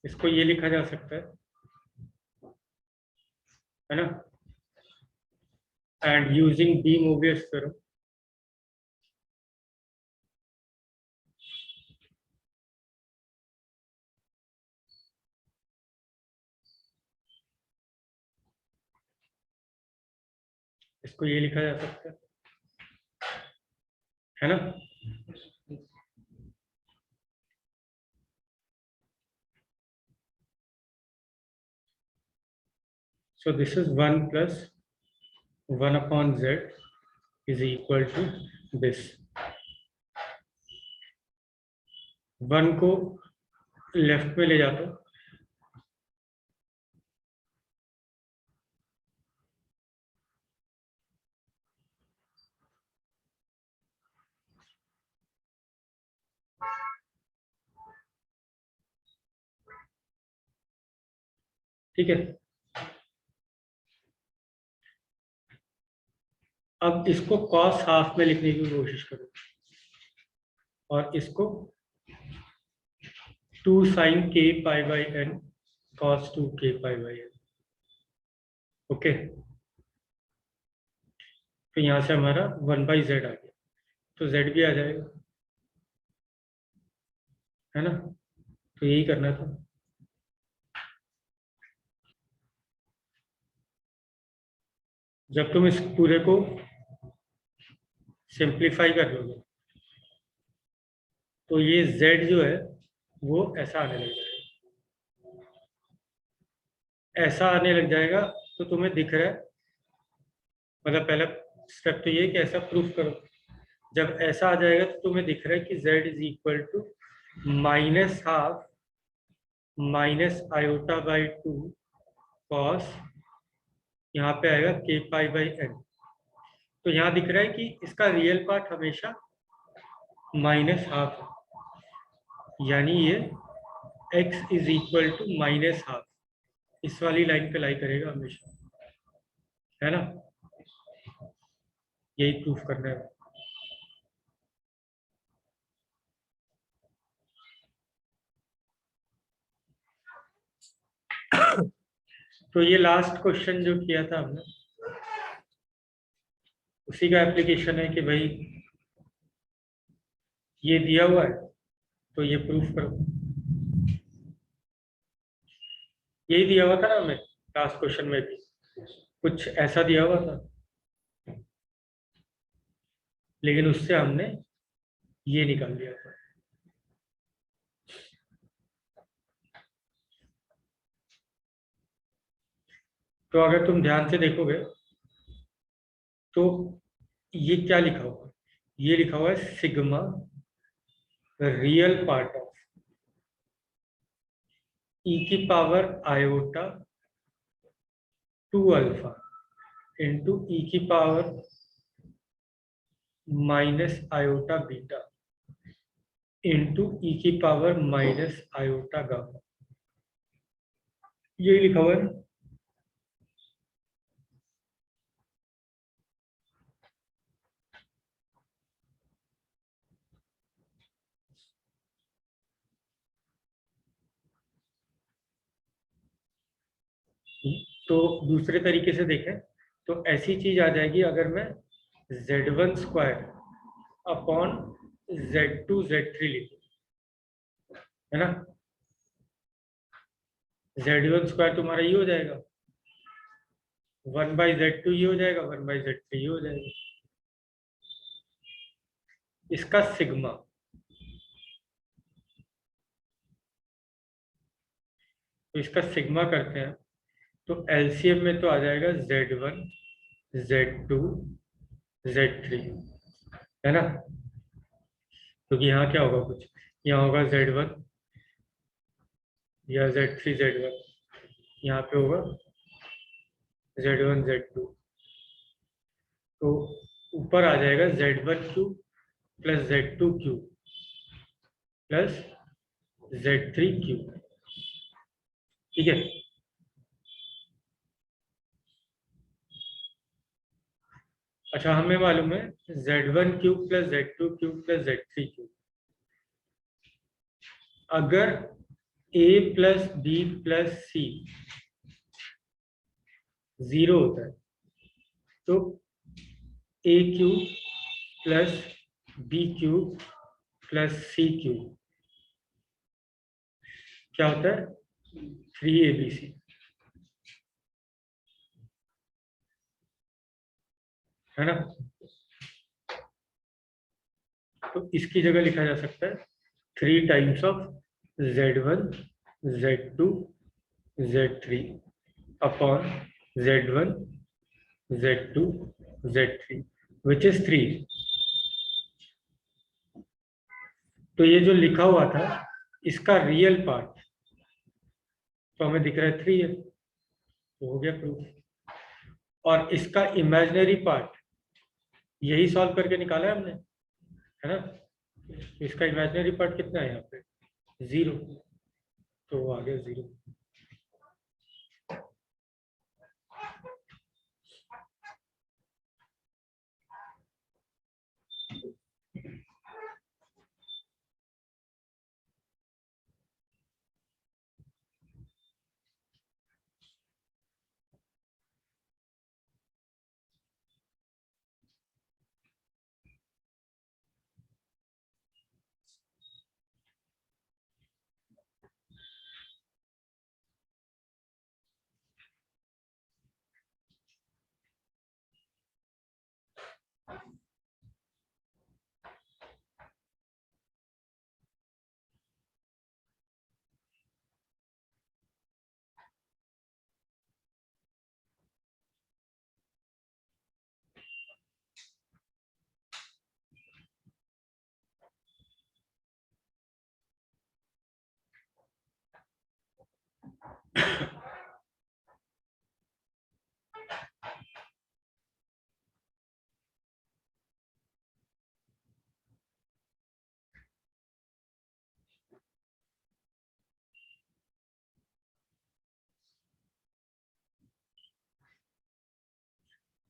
इसको ये लिखा जा सकता है ना, and using D Mobius theorem इसको ये लिखा जा सकता है ना। So this is 1 plus 1 upon z is equal to this. 1 को लेफ्ट में ले जाता हूं, ठीक है। अब इसको cos हाफ में लिखने की कोशिश करो और इसको 2 sin k pi by n cos 2 k pi by n। Okay, तो यहां से हमारा 1 by z आ गया, तो z भी आ जाएगा, है ना। तो यही करना था। जब तुम इस पूरे को सिंप्लीफाई कर लोगे तो ये z जो है वो ऐसा आने लग जाएगा, ऐसा आने लग जाएगा। तो तुम्हें दिख रहा है, मतलब पहला स्टेप तो ये कि ऐसा प्रूफ करो। जब ऐसा आ जाएगा तो तुम्हें दिख रहा है कि z is equal to minus half minus iota by 2 cos, यहाँ पे आएगा k पाई बाई n। तो यहाँ दिख रहा है कि इसका रियल पार्ट हमेशा माइनस हाफ है, यानी ये x is equal to minus half, इस वाली लाइन पे लाई करेगा हमेशा, है ना। यही प्रूफ करना है। तो ये लास्ट क्वेश्चन जो किया था हमने, उसी का एप्लीकेशन है कि भाई ये दिया हुआ है तो ये प्रूफ करो। यही दिया हुआ था ना हमें लास्ट क्वेश्चन में भी, कुछ ऐसा दिया हुआ था, लेकिन उससे हमने ये निकाल लिया था। तो अगर तुम ध्यान से देखोगे तो ये क्या लिखा हुआ है, ये लिखा हुआ है sigma real part of e की power iota 2 alpha into e की power minus iota beta into e की पावर माइनस आयोटा गामा, यही लिखा हुआ है। तो दूसरे तरीके से देखें तो ऐसी चीज आ जाएगी, अगर मैं z1 square upon z2 z3 लिखूं, है ना। z1 स्क्वायर तुम्हारा ये हो जाएगा, 1 बाई z2 ये हो जाएगा, 1 बाई z3 ये हो जाएगा। इसका सिग्मा, तो इसका सिग्मा करते हैं तो एलसीएम में तो आ जाएगा z1 z2 z3, है ना। क्योंकि यहाँ क्या होगा, कुछ यहाँ होगा z1 या z3 z1, यहाँ पे होगा z1 z2, तो ऊपर आ जाएगा z1 cube plus z2 cube, plus Z3 cube. ठीक है, अच्छा हमें मालूम है Z1 cube plus Z2 cube plus Z3 cube. अगर A plus B plus C 0 होता है तो A cube plus B cube plus C cube क्या होता है? 3ABC, है ना? तो इसकी जगह लिखा जा सकता है 3 times of Z1 Z2 Z3 upon Z1 Z2 Z3 which is 3। तो ये जो लिखा हुआ था इसका रियल पार्ट तो हमें दिख रहा है 3 है, तो हो गया प्रूफ। और इसका इमेजिनरी पार्ट यही सॉल्व करके निकाला है हमने, है ना? तो इसका इमेजिनरी पार्ट कितना है यहाँ पे? 0, तो वो आ गया 0।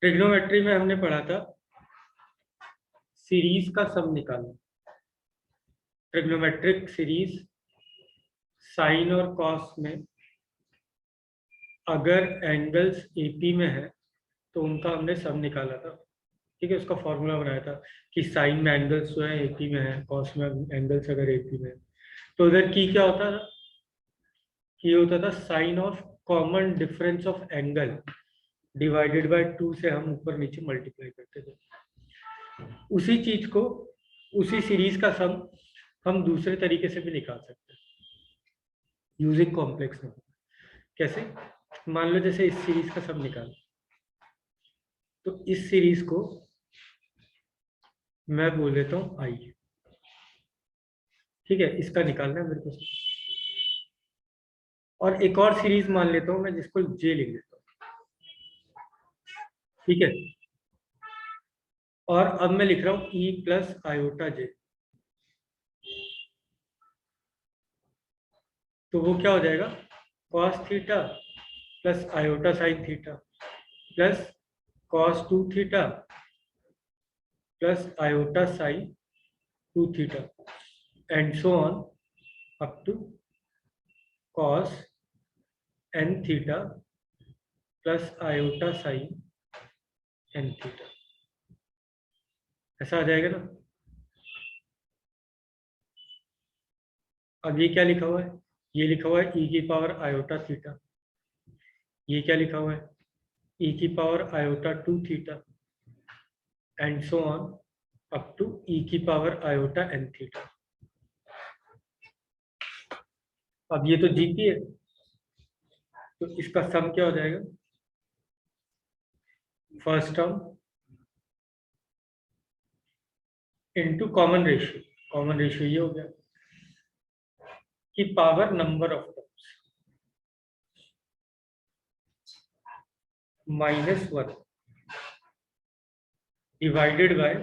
ट्रिग्नोमेट्री में हमने पढ़ा था सीरीज का सम निकालना। ट्रिग्नोमेट्रिक सीरीज साइन और कॉस में अगर एंगल्स एपी में है तो उनका हमने सम निकाला था। ठीक है, उसका फॉर्मूला बनाया था कि साइन में एंगल्स जो है एपी में है, कॉस में एंगल्स अगर एपी में है तो उधर की क्या होता था? ये होता था sine of common difference of angle divided by 2 से हम ऊपर नीचे मल्टीप्लाई करते थे। उसी चीज को, उसी सीरीज का सम हम दूसरे तरीके से भी निकाल सकते हैं यूजिंग कॉम्प्लेक्स नंबर। कैसे? मान लो जैसे इस सीरीज का सम निकाल, तो इस सीरीज को मैं बोल देता हूं आई। ठीक है, इसका निकालना है मेरे को। और एक और सीरीज मान लेता हूं मैं जिसको जे लिख देता हूं। ठीक है, और अब मैं लिख रहा हूं ई प्लस आयोटा जे। तो वो क्या हो जाएगा? Cos theta plus iota sine theta plus cos 2 theta plus iota sine 2 theta and so on up to cos N theta plus iota sine N theta. ऐसा आ जाएगा ना? अब ये क्या लिखा हुआ है? ये लिखा हुआ है ई की पावर आयोटा थीटा। ये क्या लिखा हुआ है? ई की power iota 2 theta and so on up to e की पावर आयोटा एन थीटा। अब ये तो जीती है, तो इसका सम क्या हो जाएगा? First term into common ratio. Common ratio ये हो गया कि power number of terms -1 divided by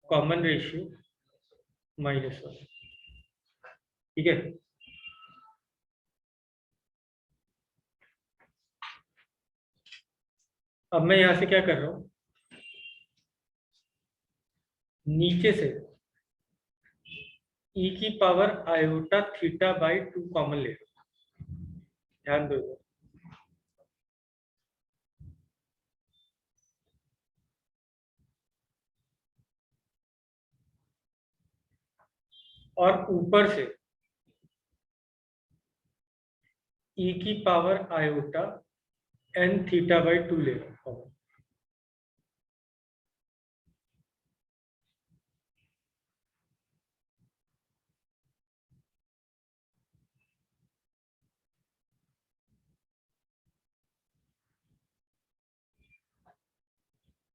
common ratio -1, ठीक है। अब मैं यहां से क्या कर रहा हूं, नीचे से e की power iota theta by 2 common ले लो, ध्यान दो। और ऊपर से e की power iota n theta by 2 ले लो कॉमन।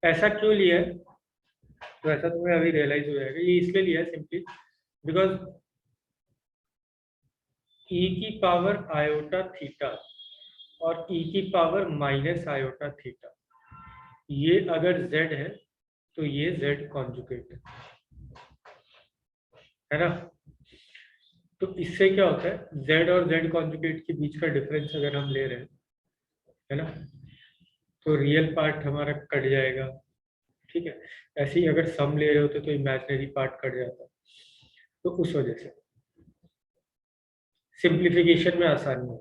ऐसा क्यों लिया है, तो ऐसा तुम्हें अभी रियलाइज हो जाएगा। ये इसलिए लिया है सिंपली बिकॉज e की पावर आयोटा थीटा और e की पावर माइनस आयोटा थीटा, ये अगर z है तो ये z कॉन्जुगेट है ना। तो इससे क्या होता है, z और z कॉन्जुगेट के बीच का डिफरेंस अगर हम ले रहे हैं, है ना, तो रियल पार्ट हमारा कट जाएगा, ठीक है। ऐसे ही अगर सम ले रहे होते तो इमेजिनरी पार्ट कट जाता, तो उस वजह से सिंप्लीफिकेशन में आसानी है।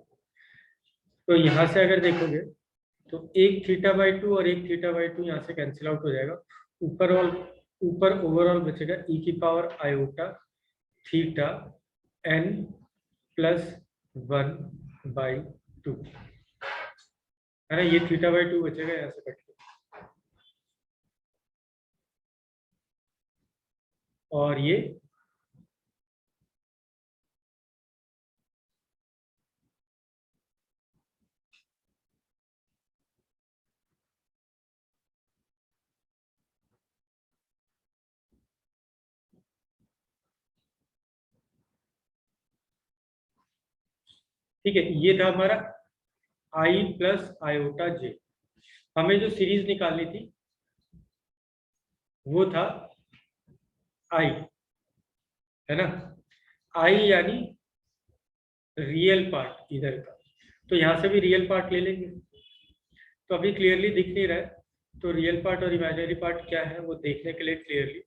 तो यहाँ से अगर देखोगे तो एक थीटा बाई 2 और एक थीटा बाई 2 यहाँ से कैंसिल आउट हो जाएगा। ऊपर ओवरऑल बचेगा e की power iota theta n plus 1/2, है ना। ये थीटा बाई 2 बचेगा यहाँ से कट के, और ये ठीक है। ये था हमारा i प्लस आयोटा j। हमें जो सीरीज निकालनी थी वो था i, है ना। i यानी रियल पार्ट इधर का, तो यहाँ से भी रियल पार्ट ले लेंगे। तो अभी क्लियरली दिख नहीं रहा है, तो रियल पार्ट और इमेजिनरी पार्ट क्या है वो देखने के लिए क्लियरली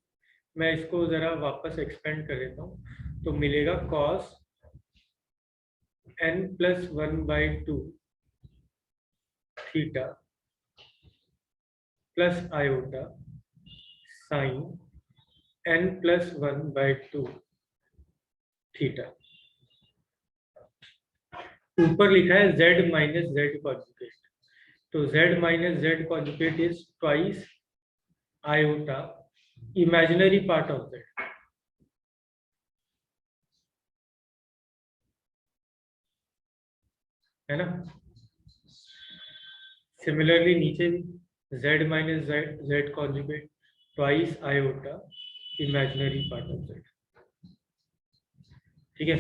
मैं इसको जरा वापस एक्सपेंड कर देता हूँ। तो मिलेगा cos n plus 1/2 theta plus iota sign n plus 1/2 theta. ऊपर लिखा है z माइनस जेड कॉन्जुगेट, तो z minus Z conjugate is twice iota imaginary part of z, है ना। सिमिलरली नीचे भी z minus Z conjugate twice iota imaginary part of z, ठीक है।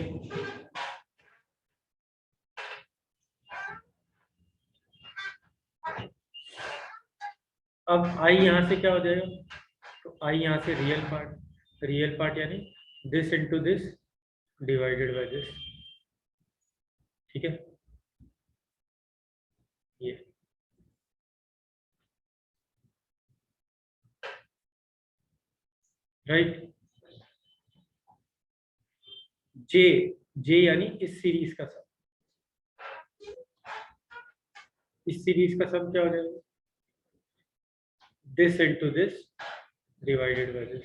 अब i यहाँ से क्या हो जाएगा, तो i यहाँ से रियल पार्ट यानी this into this divided by this, ठीक है। ये राइट, जे यानी इस सीरीज का सम, इस सीरीज का सम क्या हो जाएगा, this into this divided by this,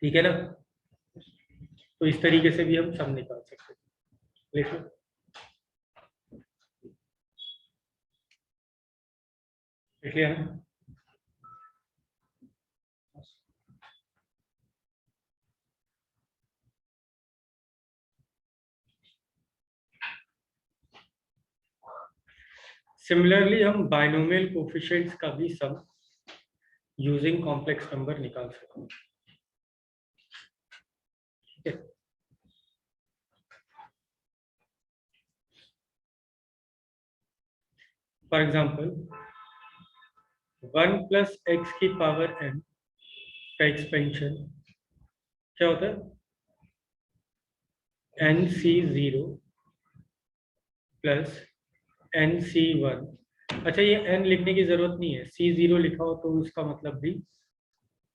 ठीक है ना। तो इस तरीके से भी हम सम निकाल सकते हैं, लिखो। लिख लिया ना। सिमिलरली हम बाइनोमियल कोफिशिएंट्स का भी सम यूजिंग कॉम्प्लेक्स नंबर निकाल सकते हैं, ठीक है। फॉर एग्जाम्पल 1 प्लस एक्स की पावर n का एक्सपेंशन क्या होता है, NC0 प्लस NC1। अच्छा, ये n लिखने की जरूरत नहीं है, C0 लिखा हो तो उसका मतलब भी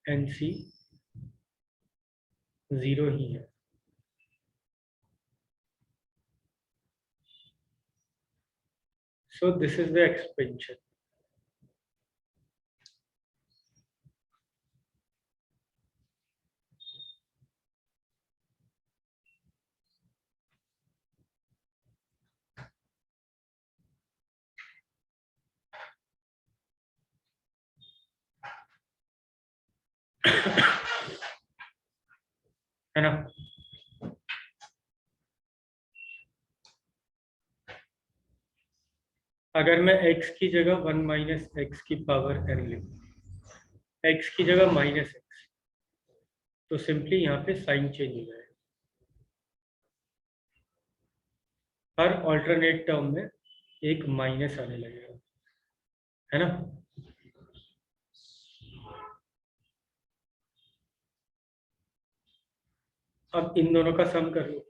NC0 ही है। So this is the expansion. है ना? अगर मैं x की जगह 1 माइनस एक्स की पावर n लिखूं, x की जगह माइनस एक्स, तो सिंपली यहाँ पे साइन चेंज हो जाएगा। हर ऑल्टरनेट टर्म में एक माइनस आने लगेगा, है ना? अब इन दोनों का सम कर लो।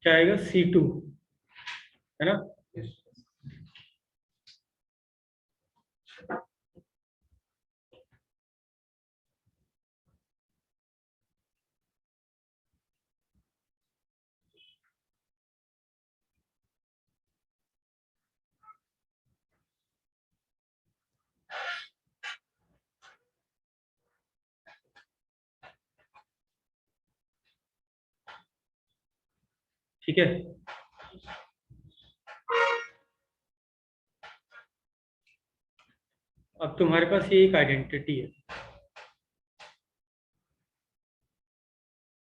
क्या आएगा? C2, है ना? ठीक है, अब तुम्हारे पास ये एक आइडेंटिटी है।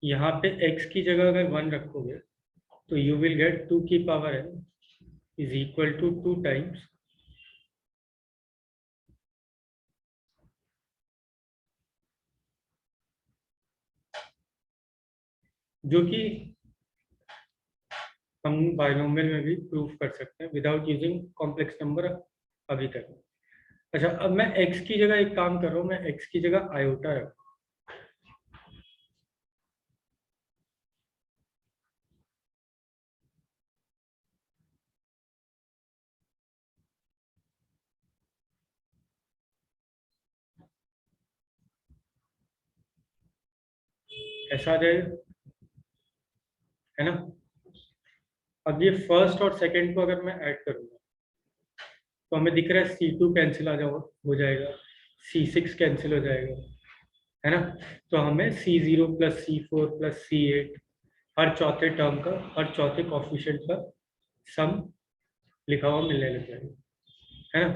यहाँ पे x की जगह अगर 1 रखोगे तो यू विल गेट 2 की power n is equal to 2 times जो कि हम बाइनोमियल में भी प्रूव कर सकते हैं विदाउट यूजिंग कॉम्प्लेक्स नंबर अभी तक। अच्छा, अब मैं x की जगह एक काम कर रहा हूँ, मैं x की जगह आयोटा रखूँ। ऐसा आ जाएगा, है ना? अब ये फर्स्ट और सेकंड को अगर मैं ऐड करूँगा तो हमें दिख रहा है C2 कैंसिल हो जाएगा, C6 कैंसिल हो जाएगा, है ना? तो हमें C0 plus C4 plus C8 हर चौथे टर्म का, हर चौथे कॉफिशिएंट का सम लिखा हुआ मिलने लग जाएगा, है ना?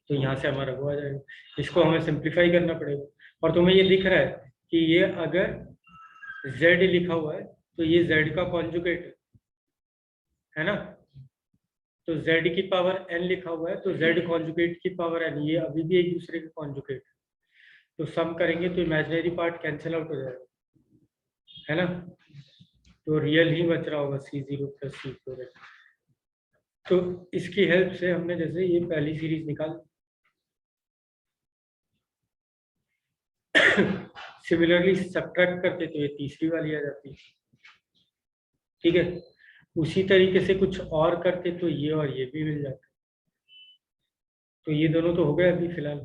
तो यहाँ से हमारा वो आ जाएगा। इसको हमें सिंप्लीफाई करना पड़ेगा। और तुम्हें ये दिख रहा है कि ये अगर z लिखा हुआ है तो ये z का कॉन्जुगेट है ना? तो z की पावर n लिखा हुआ है तो z कॉन्जुगेट की पावर n, ये अभी भी एक दूसरे के कॉन्जुगेट है। तो सम करेंगे तो इमेजिनरी पार्ट कैंसिल आउट हो जाएगा, है ना? तो रियल ही बच रहा होगा C0 प्लस C4। तो इसकी हेल्प से हमने जैसे ये पहली सीरीज निकाल सिमिलरली सब्ट्रैक्ट करते तो ये तीसरी वाली आ जाती, ठीक है? उसी तरीके से कुछ और करते तो ये और ये भी मिल जाता। तो ये दोनों तो हो गए अभी फिलहाल,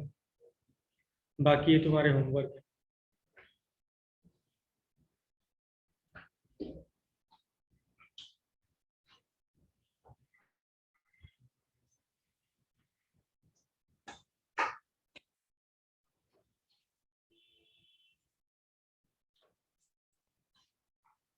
बाकी ये तुम्हारे होमवर्क है।